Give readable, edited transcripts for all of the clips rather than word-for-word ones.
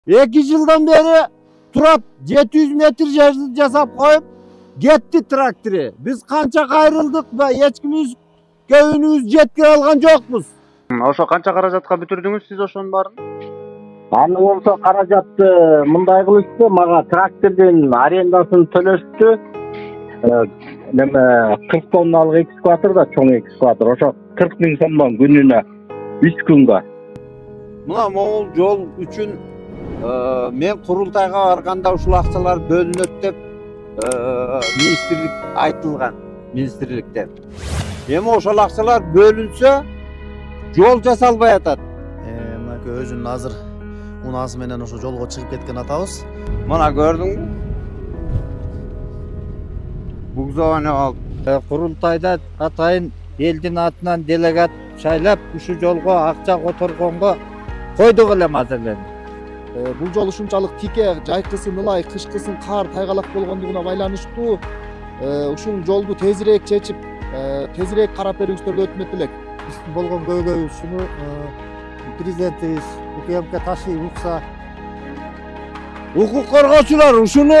2 yıldan beri turap 700 metre jasap koyup gitti traktörü. Biz kança kayrıldık ve hiçkimiz köyünüz жеткире algan жокпуз. Ошо канча каражатка бүтүрдүңүз сиз ошонун баарын? Аны болсо каражатты мындай кылышты, мага трактордун арендасын төлөштү. Неме 40 тонналык экскаватор да, чоң экскаватор. Ошо 40 000 сомдон күнүнө 3 күнгө. Мына могул жол үчүн мен курултайга барганда ушул акчалар бөлүнөт деп министрлик айтылган, министрликтен. Эми ошол акчалар бөлүнсө жол жасалбай атат. Мына өзүнүн азыр унаасы менен ошо жолго чыгып кеткен атабыз. Мына көрдүңбү? Бугзованы алып. Курултайда атайын элдин атынан делегат шайлап, ушу жолго акча которгонго койдук эле азырленди. Бул жол ушунчалык тике, жайкысын ылай, кышкысын кар, тайгалак болгондугуна байланыштуу. Ушул жолду тезирээк чечип, тезирээк карап берүүңүздөрдү өтүнөт элек. Биздин болгон көйгөйүбүз ушуну президентибиз УКМК ташый укса. Укук коргоочулар ушуну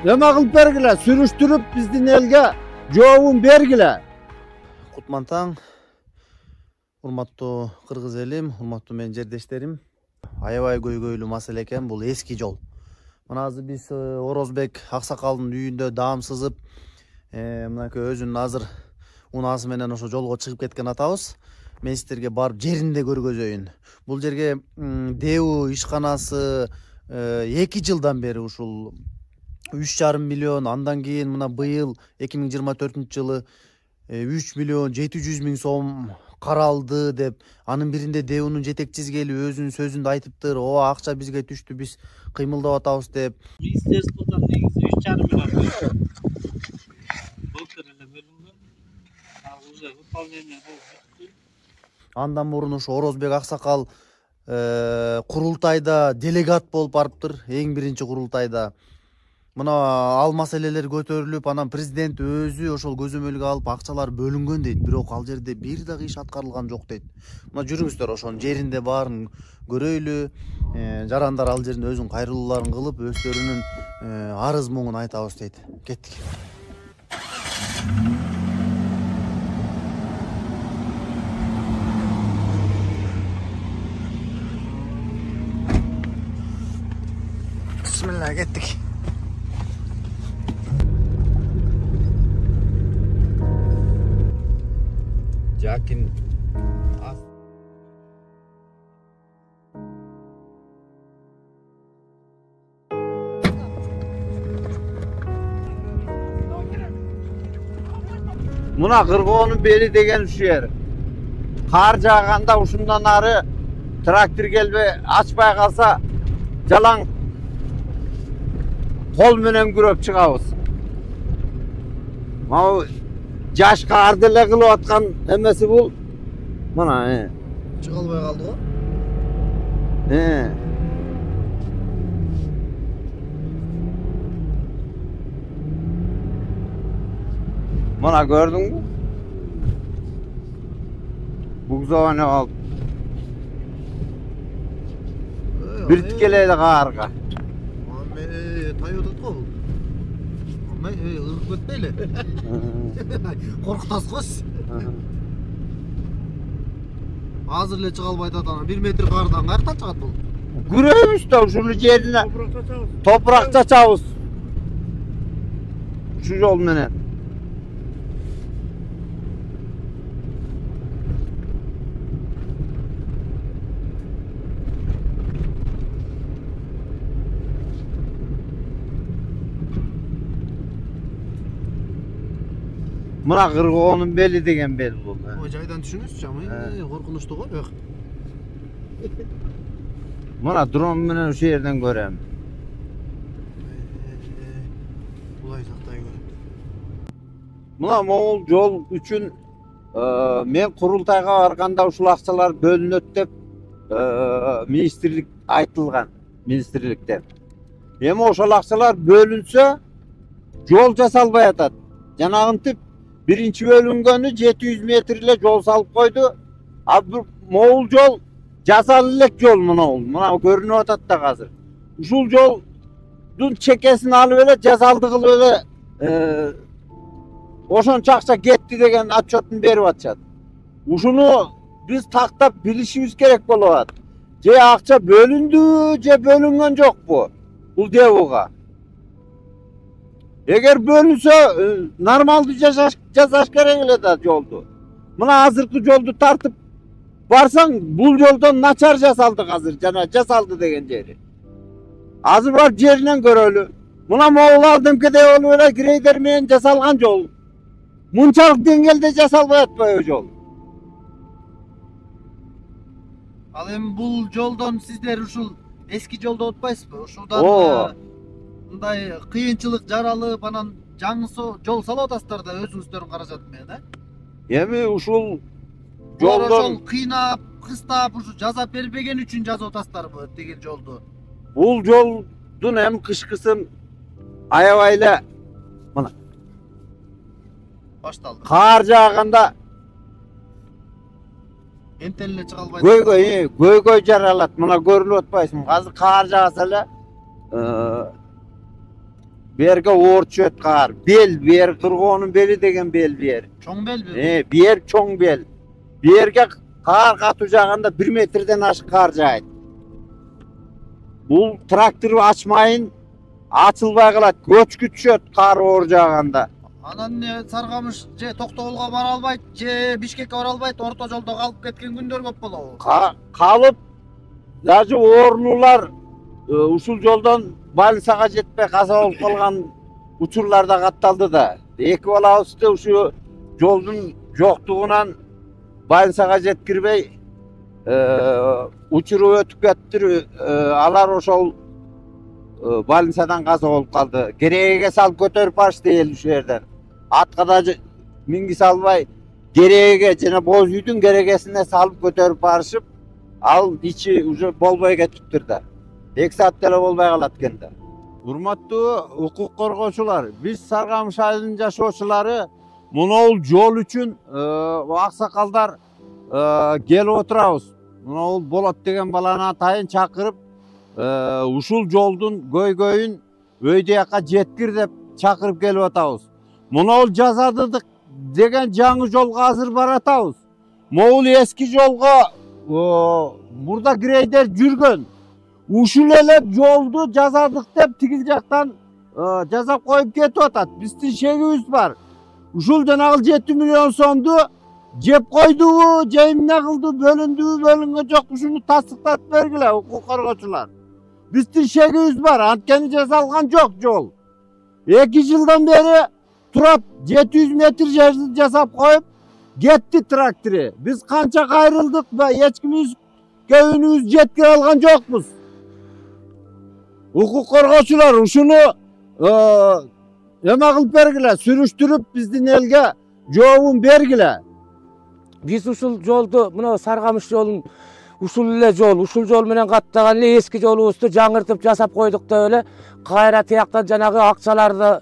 эме кылып бергиле, сүрүштүрүп биздин элге жообун бергиле. Кутман таң, урматтуу кыргыз элим, урматтуу менин жердештерим. Аябай көйгөйлүү маселе экен, бул эски жол. Мына азыр биз Орозбек аксакалдын үйүндө даам сызып, мынакей өзүнүн азыр унаасы менен ошо жолго чыгып кеткен атабыз. Мен сиздерге барып жеринде көргөзөйүн. Бул жерге ДЭУ ишканасы 2 жылдан бери ушул 3,5 миллион, андан кийин мына быйыл 2024-жылы 3 миллион 700 миң сом каралды деп, анын биринде ДЭУнун жетекчиси келип өзүнүн сөзүндө айтыптыр. Ооба акча бизге түштү, биз кыймылдап атабыз деп. Министерстводан негизи 3,5 миллион. Былтыр эле бөлүнгөн. Уже выполнение болду. Андан мурун ушу Орозбек аксакал курултайда делегат болуп барыптыр, эң биринчи курултайда. Мына ал маселелер көтөрүлүп, анан президент өзү ошол көзөмөлгө алып акчалар бөлүнгөн дейт, бирок ал жерде бир дагы иш аткарылган жок дейт. Мына жүрүңүздөр, ошонун жеринде баарын көрөйлү. Жарандар ал жеринде өзүнүн кайрылууларын кылып, өздөрүнүн арыз муңун айтабыз дейт. Кеттик. Bismillah, kettik. Жакин Мына кыргоонун бели деген ушу жер. Кар жааганда ушундан ары трактор келбей ачпай калса жалаң кол менен күрөп чыгабыз. Мына жаш карды эле кылып аткан эмеси бул. Мына Чыга албай калды го. Мына көрдүңбү? Бугзованы алып. Бир тикелейди каарга. Тайотот го бул. Ыргып кетпейли. Коркутасыз го сиз. Азыр эле чыга албай атат, анан 1 метр кардан каяктан чыгат бул? Күрөбүз да ушул жерине. Топурак чачабыз. Ушу жол менен. Мына кыргоонун бели деген бел бул. Ой, жайдан түшүңүзчү, коркунучтуу го, жок. Мына дрон менен ушул жерден көрөм. Булай жактай көрөм. Мына могул жол үчүн мен курултайга барганда ушул акчалар бөлүнөт деп министрлик айтылган, министрликтен. Эми ошол акчалар бөлүнсө жол жасалбай атат. Жанагынтип биринчи бөлүнгөнү 700 метр эле жол салып койду. А бул могул жол Jasal elek yol muna görünüp atat da hazır. Uşul joldun çekesini alıp ele jasaldı kılıp ele oşon çaksa getdi degen atçotun berip atышат. Uşunu biz taktap bilişimiz gerek bolup. Je akça bölündü, je bölüngen jok bu. Bul devuga. Eğer bölünse normalde jasaş gerek ele da joldu. Muna hazırkı joldu tartıp barsan bul yoldan naçar jasaldı hazır. Jana jasaldı degen jeri. Hazır var jerinden görölü. Muna Moğollardım ki de olup ele greyder menen jasalgan jol. Munçalık dengelde jasalbay atpay o jol. Al endi bul jolдон сиздер ушул эски жолдо отпайсызбы? Ушулдан мындай кыйынчылык жаралып анан жаңы жол салып атасыздар да өзүңүздөрдүн каражаты менен, Эми ушул жолдон жолдон кыйнап, кыстап ушу жасап бербеген үчүн жазып атасыздарбы тигил жолду? бул жолдун эми кышкысын аябай эле Башталды. кар жааганда Эмтеле эле чыга албайт. көйгөй жаралат. Мына көрүнүп атпайсың. Азыр кар жааса эле берге оор түшөт кар. Бел бер кыргоонун бели деген бел бер. Чоң белби? Бер чоң бел. Берге кар катуу жааганда 1 метрден ашык кар жаайт. Бул трактор ачмайын ачылбай калат. Көчкү түшөт кар оор жааганда. Анан эмне Саргамыш же Токтогулга бара албайт, же Бишкекке бара албайт, орто жолдо калып кеткен күндөр көп болобу? Калып даже оорулуулар ушул жолдон больницага жетпей каза болуп калган учурлар да катталды да. Эки балабызды ушу жолдун жоктугунан больницага жеткирбей учуруп өтүп кетти. Алар ошол больницадан каза болуп калды. Керегеге салып көтөрүп барышты эл ушул жерден. Атка да мингисе албай керегеге жана боз үйдүн керегесине салып көтөрүп барышып, ал ичи уже болбой кетиптир да. 2 саат деле болбой калат экен да. Урматтуу укук коргоочулар, биз Саргамыш айылынын жашоочулары мунул жол үчүн аксакалдар келип отурабыз. Мунул болот деген баланы атайын чакырып, ушул жолдун көйгөйүн өйдө жака жеткир деп чакырып келип атабыз. Мунул жасадык деген жаңы жолго азыр баратабыз. Могул эски жолго мурда грейдер жүргөн. Ушул эле жолду жасадык деп тигил жактан жасап коюп кетип атат. Биздин шегибиз бар. Ушул жанагы 7 миллион сомду жеп койдубу, же эмне кылды, бөлүндүбү, бөлүнгөн жок, ушуну тастыктатып бергиле укук коргоочулар. Биздин шегибиз бар, анткени жасалган жок жол. 2 жылдан бери турап 700 метр жерди жасап коюп кетти трактору. Биз канча кайрылдык, эч көбүнүбүз жеткире алган жокпуз. Укук коргоочулар ушуну эме кылып бергиле, сүрүштүрүп биздин элге жообун бергиле. Биз ушул жолду, мына Саргамыш жолун ушул эле ушул жол менен каттаган эле эски жолубузду жаңыртып жасап койдук деп эле кайра тияктан жанагы акчаларды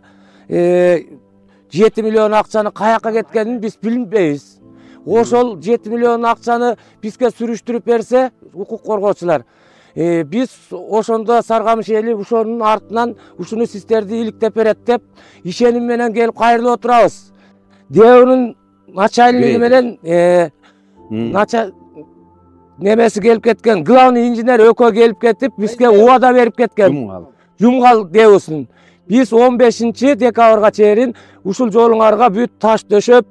7 миллион акчаны каяка кеткенин биз билбейбиз. Ошол 7 миллион акчаны бизге сүрүштүрүп берсе укук коргоочулар, биз ошондо Саргамыш эли ошонун артынан ушуну сиздерди иликтеп берет деп ишеним менен келип кайрылып отурабыз. Деунун начальниги менен немеси келип кеткен, главный инженер экөө келип кетип бизге убада берип кеткен. Жумгал деусун. Биз 15 декабрга чейин ушул жолуңарга бүт таш дөшөп,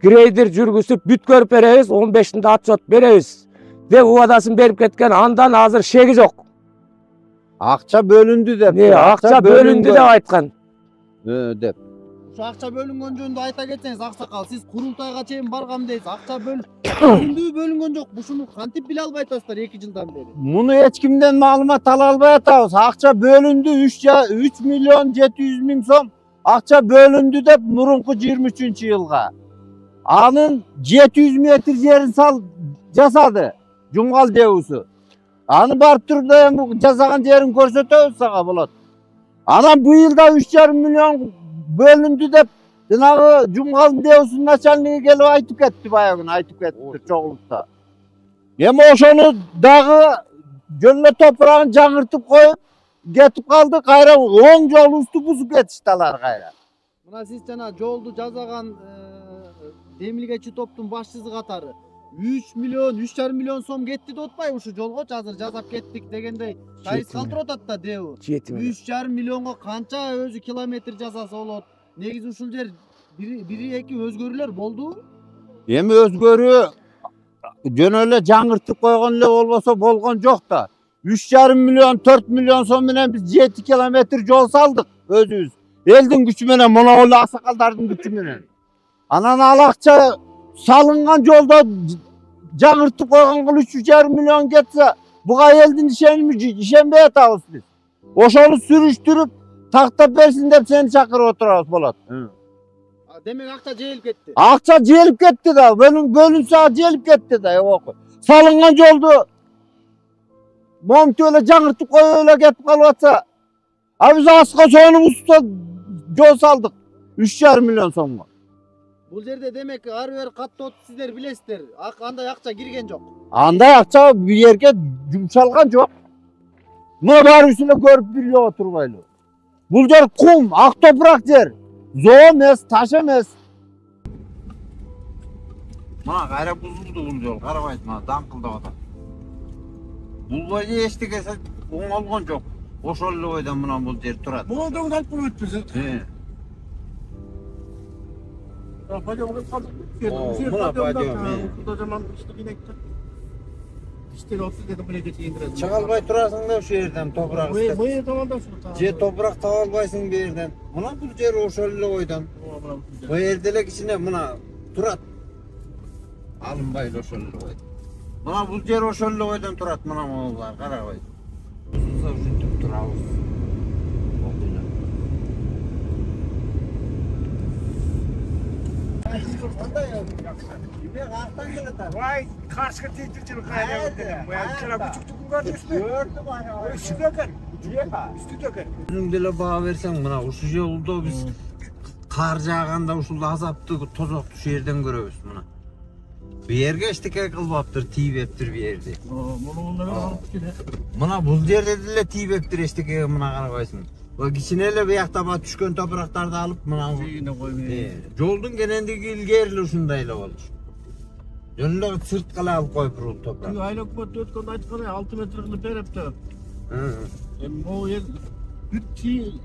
грейдер жүргүзүп бүт көрүп беребиз, 15-нде отчет беребиз деп убадасын берип кеткен. Андан азыр шеги жок. Акча бөлүндү деп. Акча бөлүндү деп айткан. Деп. Ушу акча бөлүнгөн жөнүндө айта кетсеңиз, аксакал, сиз курултайга чейин баргам дейсиз. Акча бөлүнгөн жок. Ушуну кантип биле албай атасыздар 2 жылдан бери? Муну эч кимден маалымат ала албай атабыз. Акча бөлүндү, 3 миллион 700 миң сом акча бөлүндү деп мурунку 23-жылга. Анын 700 метр жерин жасады. Жумгал деусу. Аны барып туруп да эми жасаган жерин көрсөтөбүз сага болот. Анан быйыл да 3,5 миллион бөлүндү деп жанагы Жумгал деусунун начальниги келип айтып кетти, баягы айтып кетти чогулукта. Hem oşonu dağı gölle toprağın жаңыртып koyup getip kaldı kayra 10 jol üstü buzup ketiştiler kayra. Мына сиз жана жолду жасаган демилгечи топтун башчысы катары 3 миллион 3,5 миллион сом кетти деп атпайбы ушу жолгочу азыр жасап кеттик дегендей кайсы калтырып атат да деби. 3,5 миллионго канча өзү километр жасаса болот. Негизи ушул жер бири эки өзгөрүүлөр болду. Hem özgörü jön эле жаңыртып койгон эле болбосо болгон жок да. 3,5 milyon 4 milyon son menen biz 7 kilometr jol saldık özübüz. Eldin gücü menen mona öyle aksakaldардын gücü menen. Anan alakça salıngan jolda жаңыртып койгон 3,5 milyon ketse buga eldin işenbey atabız biz. Oşolu sürüştürüp taktap bersin dep seni çakırıp oturabız bolat. Demek akça jeyilip ketти. Akça jeyilip ketти da, bölünse jeyilip ketти da. Salıngan joldu momtu öyle жаңыртып koyup öyle ketip kalıp atsa. Biz asqa sonu usta jol saldık. 3,5 milyon so'mga. Бул жерде демек ары бери каттап сиздер билесиздер. Андай акча кирген жок. Андай акча bir yerге жумшалган жок. Мына баарыбыз эле көрүп билип отурбайлы. Бул жер кум, ак топурак жер. Zoo эмес, таш эмес. Мына кайра бузулду бул жол, карабайсың, мына даңкылдап атат. Бул бойдо эчтекеси оңолгон жок. Ошол эле бойдон мына бул жер турат. Молдон алып өтпүз. Чыга албай турасың да ошол жерден топурак ыстык. Же топурак таба албайсың бу жерден. Мына бул жер ошол эле бойдон. Бу жерде эле кичине мына турат. Алынбайлы ошол эле бойдон. Мына бул жер ошол эле бойдон турат, мына моулар карабай. Бузса ушинтип турабыз. Vay karşıya tekrar kaynağı dedim. Bu yani kira küçük tukun kardeşler. Gördüm ana. Üstü döker. Üstü döker. Özün деле баа берсең, мына ушул жолдо биз кар жааганда ушул азапты тозокту шу жерден көрөбүз мына. Бу жерге эчтеке кылбаптыр, тийбептир бу жерде. Мына бул жерде деле тийбептир эчтекеге, мына карабайсың. Кичине эле биякта түшкөн топурактарды алып мына жолдун кенендиги илгери ушундай эле болчу. Жөн эле сырткы алып коюп бул топурак. Аэропортто өткөндө айткан 6 метр кылып берипти. Могу эл бүт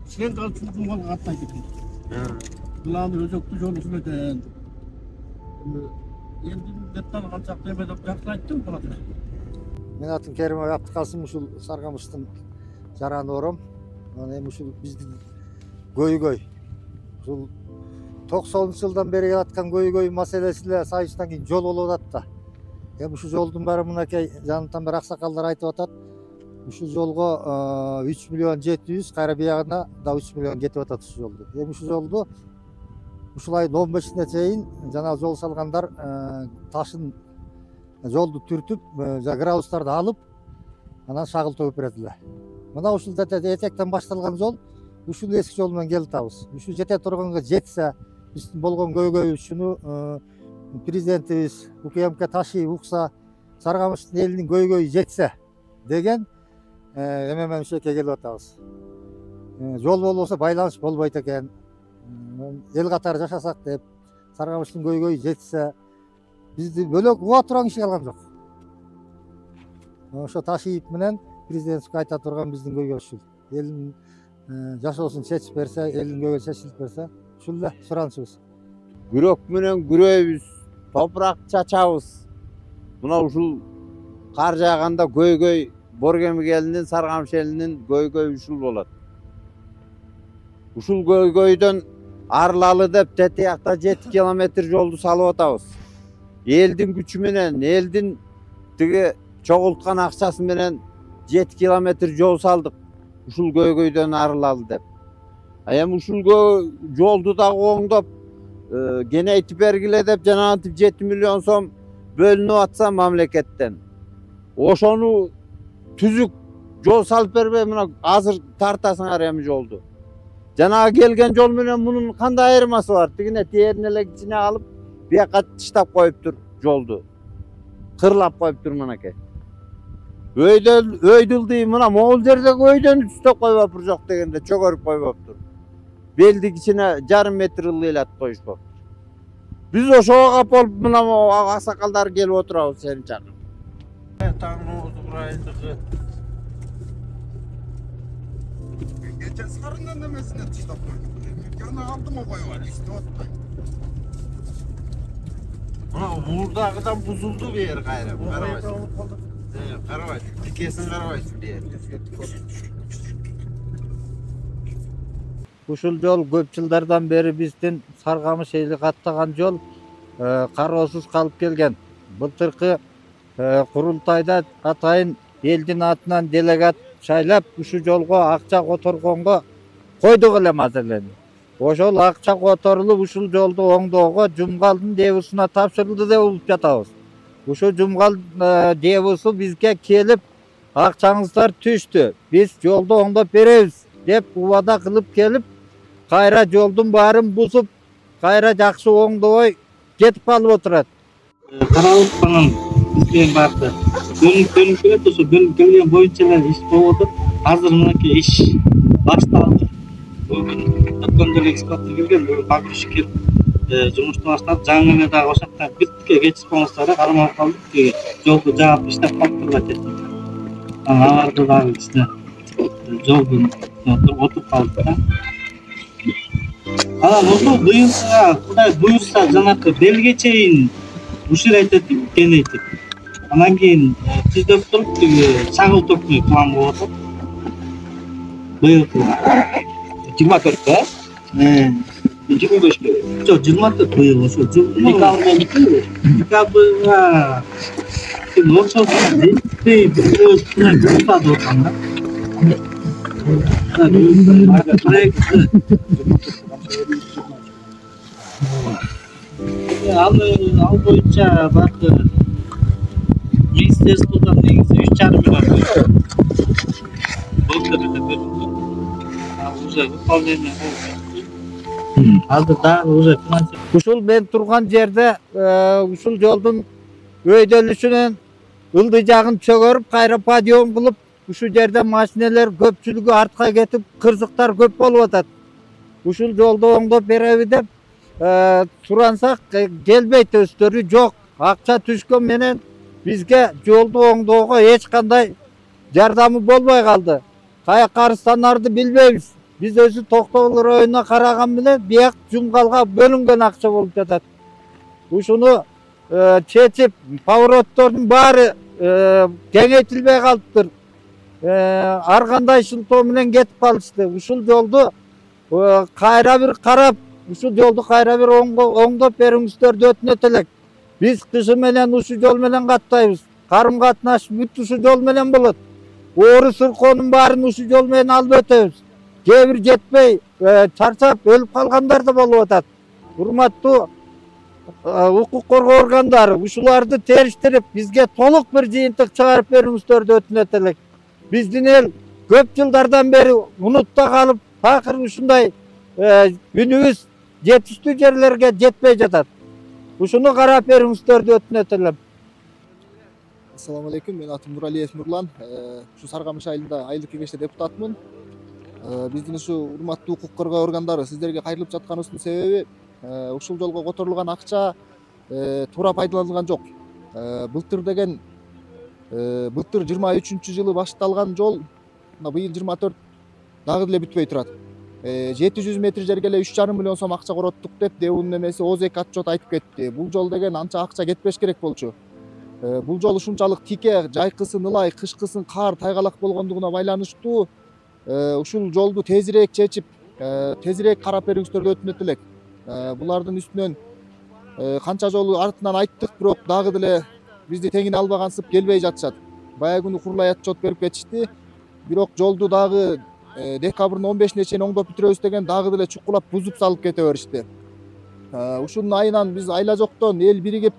сен калчу мал каттайт экен. Буланы өзөктүү жол ушул экен. Эndi деттан канчак деме деп жакшы айттым булат. Мен атым Керимов Абдыкасым, ушул Саргамыштын жараны ором. Эми ушул биздин көйгөй. Ушул 90-жылдан бери келаткан көйгөй маселеси эле сайыштан кийин жол болуп атат да. Эми ушул жолдун баары мынакей жанынан бери аксакалдар айтып атат. Ушул жолго 3 миллион 700, кайра биягына да 3 миллион кетип атат ушул жолду. Эми ушул жолду ушул айдын 15-ине чейин жана жол салгандар ташын жолду түртүп, граустарды алып, анан шагыл төгүп беретилер. Мына ушул этектен башталган жол ушул эски жол менен келип атабыз. Ушул жете турганга жетсе, биздин болгон көйгөйүбүз ушуну президентибиз УКМК ташыйып укса, Саргамыштын элинин көйгөйү жетсе деген эмемен ушеке келип атабыз. Жол болбосо байланыш болбойт экен. Эл катары жашасак деп, Саргамыштын көйгөйү жетсе, бизди бөлөк уга турган киши калган жок. Ошо ташыйып менен президент айта турган биздин көйгөй ушул. Элдин жашоосун чечип берсе, элдин көйгөйү чечилип берсе, ушул эле суранычыбыз. Күрөк менен күрөйбүз, топурак чачабыз. Мына ушул кар жааганда көйгөй Боргемик элинин, Саргамыш элинин көйгөйү ушул болот. Ушул көйгөйдөн арылалы деп тетиякта 7 километр жолду салып атабыз. Элдин күчү менен, элдин тиги чогулткан акчасы менен 7 километр жол салдык. Ушул көйгөйдөн арылалы деп. Эми ушул жолду да оңдоп, кеңейтип бергиле деп жанагынтип 7 миллион сом бөлүнүп атса мамлекеттен. Ошону түзүк жол салып бербей, мына азыр тартасыңар эми жолду. Жанагы келген жол менен мунун кандай айырмасы бар? Тигине терин эле кичине алып, бияка тыштап коюптур жолду. Kırlap koyuptur mınake. Öydül mına moğul jerdeki öydön üstte koyup jok degende çögörüp koyuptur. Beldik içine jarım metr ılıylat koyuşpaptır. Biz oşoğa kap olup mına aksakallar gelip oturabız seni çakırıp. Geçen sarından demesine tışlap koyduk. Yana aldım o koyuvar işte otta. Buradağıdan buzuldu bir yer gayrı. Karabaş. Dikesin karabaş bir yer. Ушул жол көп жылдардан бери биздин Саргамыш эли каттаган жол кароосуз калып келген. Былтыркы курултайда атайын элдин атынан делегат шайлап ушул жолго акча которгонго койдук элем азырленди. Ошол акча которулуп ушул жолду оңдоого Жумгалдын ДЭБУсуна тапшырылды деп угуп жатабыз. Ушул Жумгал ДЭБУсу бизге келип акчаңыздар түштү. Биз жолду оңдоп беребиз деп убада кылып келип, кайра жолдун баарын бузуп, кайра жакшы оңдобой кетип калып отурат. Каралып анан бизге барды. Бөлүнүп келет, ошо бөлүнүп келген боюнча эле иш болуп атат. Азыр мынакей иш башталды. Өткөн жолу экскаватор келген, бүгүн погрузчик келип жумушту баштап, жаңы эле дагы ошакта биртке кетишпоңуздар кармалып калдык. Жолду жаап иштеп калдык да кеттик. Аларды дагы иште жолдун отуруп калдык да. Анан ошо быйылсыга Кудай буйрса жанакы белге чейин ушул айтетип, кеңейтип. Анан кийин түздөп туруп тиги чагыл төкмөй план болуп атат. Быйылкы 24'te. 25'te. Жок, 24 быйыл ошо декабрда бүтү. Декабрга ошосуна жетпей бирөөс бурса деп атам да. Ал боюнча баягы министерстводон негизи 3,5 миллион былтыр эле бөлүндү. Уже выполнение болду. Азыр дагы уже финансирование. Ушул мен турган жерде ушул жолдун өйдөлүшүнөн ылдый жагын чөгөрүп, кайра подъем кылып, ушул жерде машинелер көпчүлүгү артка кетип, кырсыктар көп болуп атат. Ушул жолду оңдоп береби деп сурансак, келбейт, өстөрү жок. Акча түшкөн менен бизге жолду оңдоого эч кандай жардамы болбой калды. Каяка арыстанарды билбейбиз. Биз өзү Токтогул районуна караган менен бияк Жумгалга бөлүнгөн акча болуп жатат. Ушуну чечип, повороттордун баары кеңейтилбей калыптыр. Ар кандай шылтоо менен кетип калышты. Ушул жолду кайра бир карап, ушул жолду кайра бир оңдоп бериңиздерди өтүнөт элек. Биз кышы менен ушул жол менен каттайбыз. Карым катнаш бүт ушул жол менен болот. Оору суркоонун баарын ушул жол менен алып өтөбүз. Кээ бир жетпей, чарчап өлүп калгандар да болуп атат. Урматтуу укук коргоо органдары ушуларды териштирип, бизге толук бир жыйынтык чыгарып бериңиздерди өтүнөт элек. Биздин эл көп жылдардан бери унутта калып, такыр ушундай үнүбүз жетиштүү жерлерге жетпей жатат. Ушуну карап бериңиздерди өтүнөт элем. Assalamu alaikum, men atım Nuraliyev Nurlan. Şu Sargamış ayında aylık kengеште депутатмын. Биздин ушу урматтуу укук коргоо органдары сиздерге кайрылып жатканыбыздын себеби ушул жолго которулган акча туура пайдаланылган жок. Былтыр 23-жылы башталган жол быйыл 24 дагы деле бүтпөй турат. 700 метр жерге эле 3,5 миллион сом акча короттук деп ДЭБУнун эмеси ОЗЭК отчет айтып кетти. Бул жол деген анча акча кетпеш керек болчу. Бул жол ушунчалык тике, жайкысын ылай, кышкысын кар, тайгалак болгондугуна байланыштуу ушул жолду тезирээк чечип, тезирээк карап бериңиздерди өтүнөт элек. Булардын үстүнөн канча жолу артынан айттык, бирок дагы деле бизди теңине албагансып келбей жатышат. Баягы күнү курулай отчет берип кетишти. Бирок жолду дагы декабрдын 15-ине чейин оңдоп бүтүрөбүз деген дагы деле чукулап бузуп салып кете беришти. Ушунун айынан биз айла жоктон эл биригип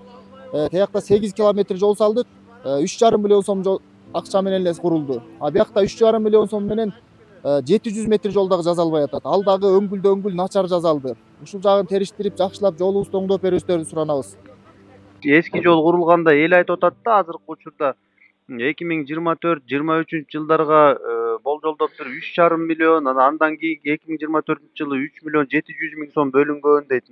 таякта 8 километр жол салдык. 3,5 миллион сом акча менен эле курулду. А биякта 3,5 миллион сом менен 700 метр жол дагы жазалбай атат. Ал дагы өңгүл начар жазалды. Ушул жагын териштирип, жакшылап жолубузду оңдоп берүүсүңөрдү суранабыз. Eski жол курулганда эл айтып атат да азыркы учурда 2024-23 жылдарга болжолдоп туруп 3,5 миллион, андан кийинки 2024 жылы 3 миллион 700 миң сом бөлүнгөн дейт.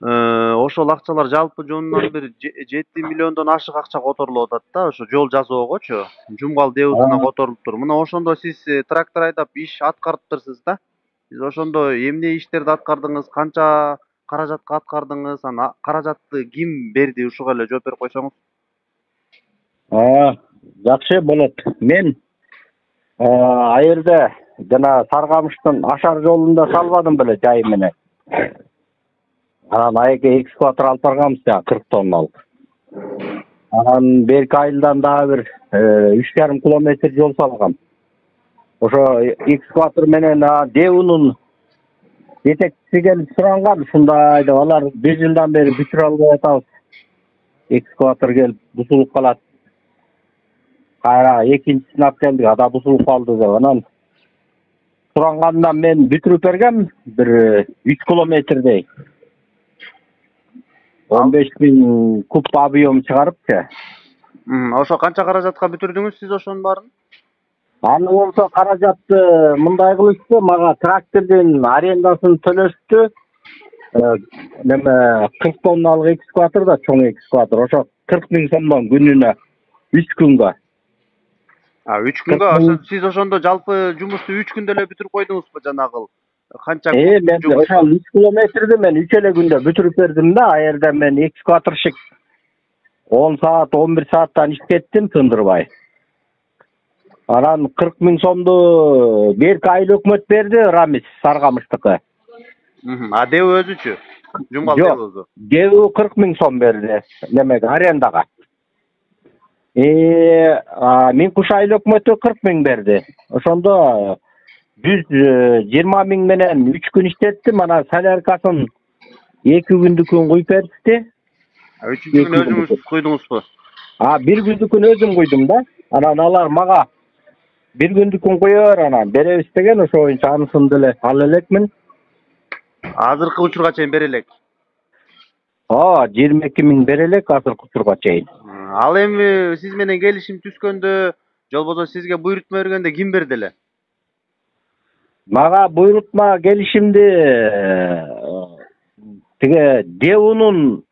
Ошол акчалар жалпы жонунан бир 7 миллиондон ашык акча которулуп атат да, ошо жол жасоогочу. Жумгал дэбусуна которулуп тур. Мына ошондо сиз трактор айдап иш аткарыптырсыз да. Сиз ошондо эмне иштерди аткардыңыз, канча каражатка аткардыңыз, ана каражатты ким берди, ушуга эле жооп берип койсоңуз. Жакшы болот. Мен айырда жана Саргамыштын Ашар жолунда салбадым беле жайы менен. Анан айке экскаватор алып барганбыз 40 тонналык. Анан берки айылдан дагы бир 3,5 километр жол салгам. Ошо экскаватор менен Деунун жетекчиси келип суранган, ушундай деп алар 1 жылдан бери бүтүрө албай атабыз. Экскаватор келип бузулуп калат. Кайра экинчисин алып келдик, ада бузулуп калды деп. Анан сурангандан мен бүтүрүп бергем бир 3 километрдей. 15 миң куб объем чыгарыпчы. Ошо канча каражатка бүтүрдүңүз сиз ошонун баарын? Аны болсо каражатты мындай кылышты, мага трактордун арендасын төлөштү. Неме 40 тонналык экскаватор да, чоң экскаватор. Ошо 40 миң сомдон күнүнө 3 күнгө. 3 күнгө сиз ошондо жалпы жумушту 3 күндө эле бүтүрүп койдуңузбу жанагыл? Канча? Мен ошол 3 километрди мен 3 эле күндө бүтүрүп бердим да. Аерде мен экскаваторщик 10 саат, 11 сааттан иштеттим тындырбай. Анан 40 миң сомду берки айыл өкмөт берди, Рамис Саргамыштыкы. Дебу өзүчү? Жумгал дебусу? Дебу 40 миң сом берди, немеге арендага. Мен Куш айыл өкмөтү 40 миң берди. Ошондо 120 миң менен 3 күн иштеттим, анан соляркасын 2 күндүкүн куюп берди. 3 күн өзүңүз куйдуңузбу? 1 күндүкүн өзүм куйдум да. Анан алар мага 1 күндүкүн куйор, анан беребиз деген, ошо боюнча анысын деле ала элекмин. Азыркы учурга чейин бере элек? 22 миң бере элек азыркы учурга чейин. Ал эми сиз менен келишим түзгөндө, же болбосо сизге буйрутма бергенде ким берди эле? Мага буйрутма келишимди тиге Деунун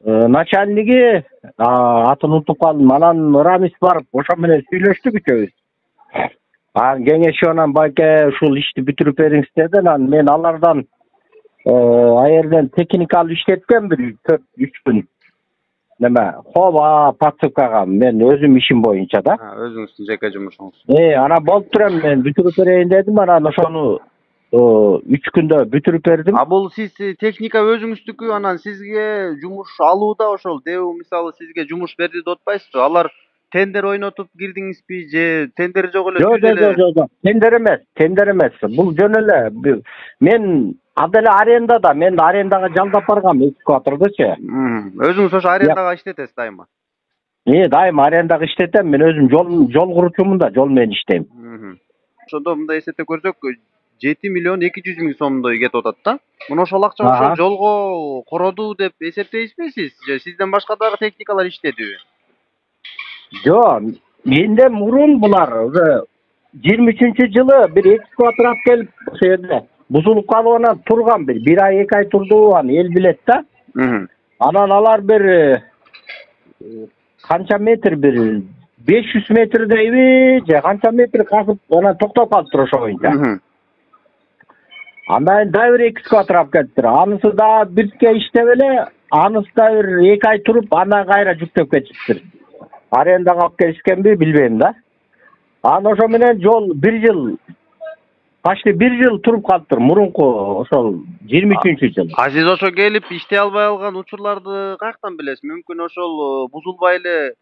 начальниги, атын унутуп калдым. Анан Рамис барып, ошо менен сүйлөштүк үчөөбүз. Кеңешип анан байке ушул ишти бүтүрүп бериңиз деди. Анан мен алардан аерден техникалык иштеткем бир 4-3 күн. Неме, хоба подсыпкага мен өзүм ишим боюнча да. Өзүңүздүн жеке жумушуңуз. Анан болуп турам, мен бүтүрүп берейин дедим, анан ошону 3 күндө бүтүрүп бердим. Бул сиз техника өзүңүздүкү, анан сизге жумуш алууда ошол Дебу мисалы сизге жумуш берди деп атпайсызбы? Алар тендер ойнотуп кирдиңизби же тендер жок эле? Жок. Тендер эмес. Бул жөн эле. Мен аделе арендада, мен арендага жалдап баргам экскаватордучу. Өзүңүз ошо арендага иштетесиз дайыма? Дайыма арендага иштетем. Мен өзүм жол куручумун да, жол менен иштейм. Ошондо мындай эсептеп көрсөк, 7 миллион 200 миң сомдой кетип атат да. Мына ошол акча ошол жолго короду деп эсептейсизби сиз? Же сизден башка дагы техникалар иштедиби? Жок, менден мурун булар 23-жылы бир экскаватор алып келип ошо жерде бузулуп калып анан турган бир ай 2 ай турду, аны эл билет да. Анан алар бир канча метр, бир 500 метрдейби же канча метр казып анан токтоп калыптыр ошо боюнча. Андан да бир экскаватор алып келиптир. Анысы да бирке иштеп эле, анысы да бир 2 ай туруп, андан кайра жүктөп кетиптир. Арендага алып келишкенби билбейм да. Анан ошо менен жол 1 жыл, почти 1 жыл туруп калыптыр, мурунку ошол 23-жыл. Сиз ошо келип иштей албай алган учурларды каяктан билесиз? Мүмкүн ошол бузулбай эле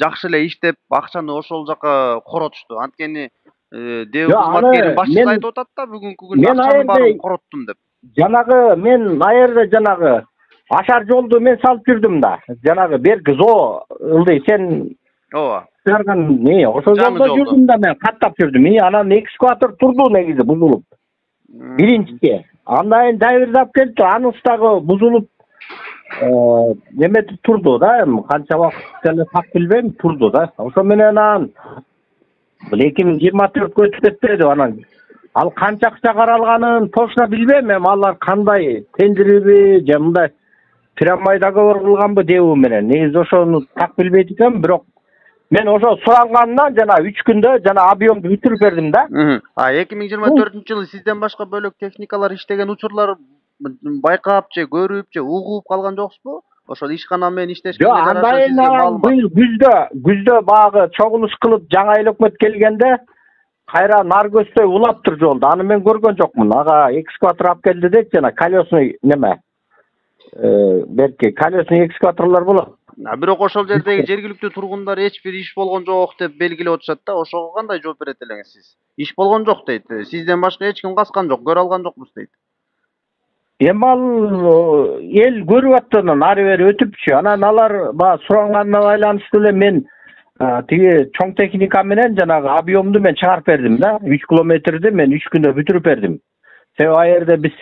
жакшы эле иштеп, акчаны ошол жака коротушту. Анткени Дебу кызматкерин башчысы айтып атат да, бүгүнкү күндө акчанын баарын короттум деп. Жанагы мен аерде жанагы Ашар жолду мен салып жүрдүм да. Жанагы берки зоо ылдый сен ооба. Сарган ошол жолдо жүрдүм да, мен каттап жүрдүм. Анан экскаватор турду негизи бузулуп. Биринчиси. Андан дайверди алып келип, анысы дагы бузулуп неме турду да, эми канча убакыт эле так билбейм, турду да. Ошо менен анан бул 2024-кө өтүп кетти деп анан ал канча акча каралганын точно билбейм, эми алар кандай тендериби же мындай прямой договор кылганбы дебу менен. Негизи ошону так билбейт экенмин, бирок мен ошо суранганынан жана 3 күндө жана объемду бүтүрүп бердим да. 2024-жылы сизден башка бөлөк техникалар иштеген учурлар байкап же көрүп же угуп калган жоксузбу? Ошол ишкана менен иштешкенде Жок, андайынан быйыл күздө багы чогулуш кылып жаңы эл өкмөт келгенде кайра нар көздөй улаптыр жолду. Аны мен көргөн жокмун. Ага экскаватор алып келди дейт жана колесный неме. Берки колесный экскаваторлор болот. Бирок ошол жердеги жергиликтүү тургундар эч бир иш болгон жок деп белгилеп отушат да. Ошого кандай жооп берет элеңиз сиз? Иш болгон жок дейт. Сизден башка эч ким каскан жок, көрө алган жокпуз дейт. Эми ал эл көрүп аттан ары бери өтүпчү. Анан алар баягы суранганына байланыштуу эле мен тиги чоң техника менен жанагы объемду мен чыгарып бердим да. 3 километрди мен 3 күндө бүтүрүп бердим. Себеби ал жерде биз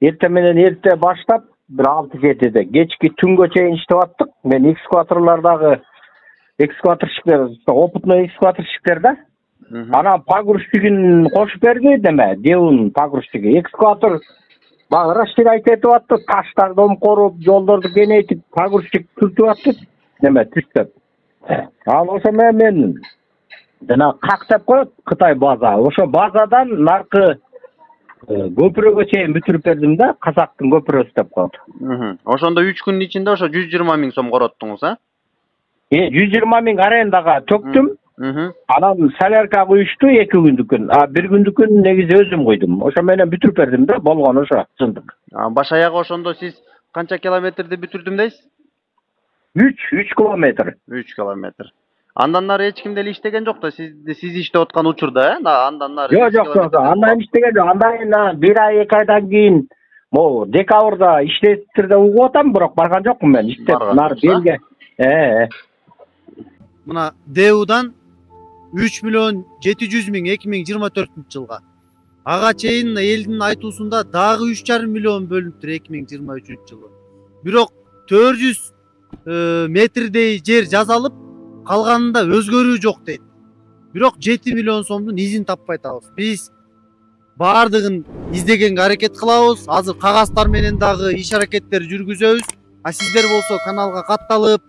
эртең менен эрте баштап bir 6-7'de geçki түнгө чейин иштеп аттык. Мен экскаваторлордагы экскаваторщиктер, опытный экскаваторщиктер да. Анан погрузчигин кошуп берди деме, Девун погрузчиги. Экскаватор баягы расширять этип атты, таштарды омкоруп, жолдорду кеңейтип, погрузчик түртүп атты. Деме, түштөп. Ал ошо мен жана как деп коет Кытай база. Ошо базадан наркы көпүрөгө чейин бүтүрүп бердим да, казактын көпүрөсү деп коет. Ошондо 3 күндүн ичинде ошо 120 миң сом короттуңуз, а? 120 миң арендага төктүм. Анан солярка куюшту 2 күндүкүн. 1 күндүкүн негизи өзүм куйдум. Ошо менен бүтүрүп бердим да, болгон ошо чындык. Баш аягы ошондо сиз канча километрди бүтүрдүм дейсиз? 3 километр. 3 километр. Андан нары эч ким деле иштеген жок да, сиз иштеп аткан учурда, андан нары. Жок, андан иштеген жок. Андан 1 ай 2 айдан кийин могу декабрда иштеттирде угуп атам, бирок барган жокмун мен. Иштеп нары белге. Мына Деудан 3 миллион 700 миң 2024-жылга. Ага чейин элдин айтуусунда дагы 3,5 миллион бөлүнүптүр 2023-жылы. Бирок 400 метрдей жер жазалып, калганында өзгөрүү жок дейт. Бирок 7 миллион сомдун изин таппай атабыз. Биз баардыгын издегенге аракет кылабыз. Азыр кагаздар менен дагы иш аракеттер жүргүзөбүз. А сиздер болсо каналга катталып,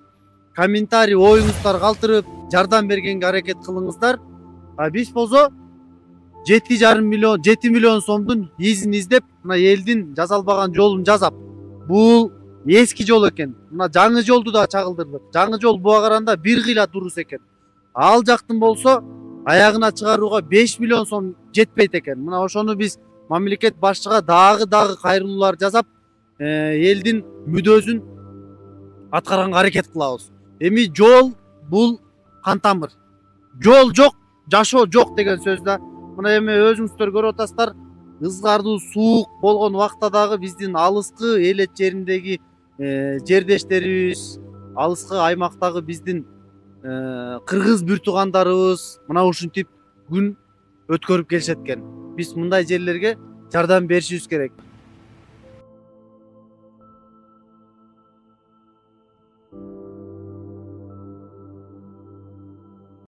комментарий оюңуздар калтырып, жардам бергенге аракет кылыңыздар. Биз болсо 7,5 миллион 7 миллион сомдун изин издеп, мына элдин жазалбаган жолун жазап. Бул эски жол экен. Мына жаңы жолду да чагылдырдык. Жаңы жол буга караганда бир кыйла дурус экен. Ал жактын болсо аягына чыгарууга 5 миллион сом жетпейт экен. Мына ошону биз мамлекет башчыга дагы кайрылуулар жасап, элдин мүдөөсүн аткарганга аракет кылабыз. Эми жол бул кан тамыр. Жол жок, жашоо жок деген сөз да. Мына эми өзүңүздөр көрүп атасыздар, ызгардуу суук болгон убакта дагы биздин алыскы элет жериндеги жердештерибиз, алыскы аймактагы биздин кыргыз бүр туугандарыбыз мына ушинтип күн өткөрүп келишет экен. Биз мындай жерлерге жардам беришибиз керек.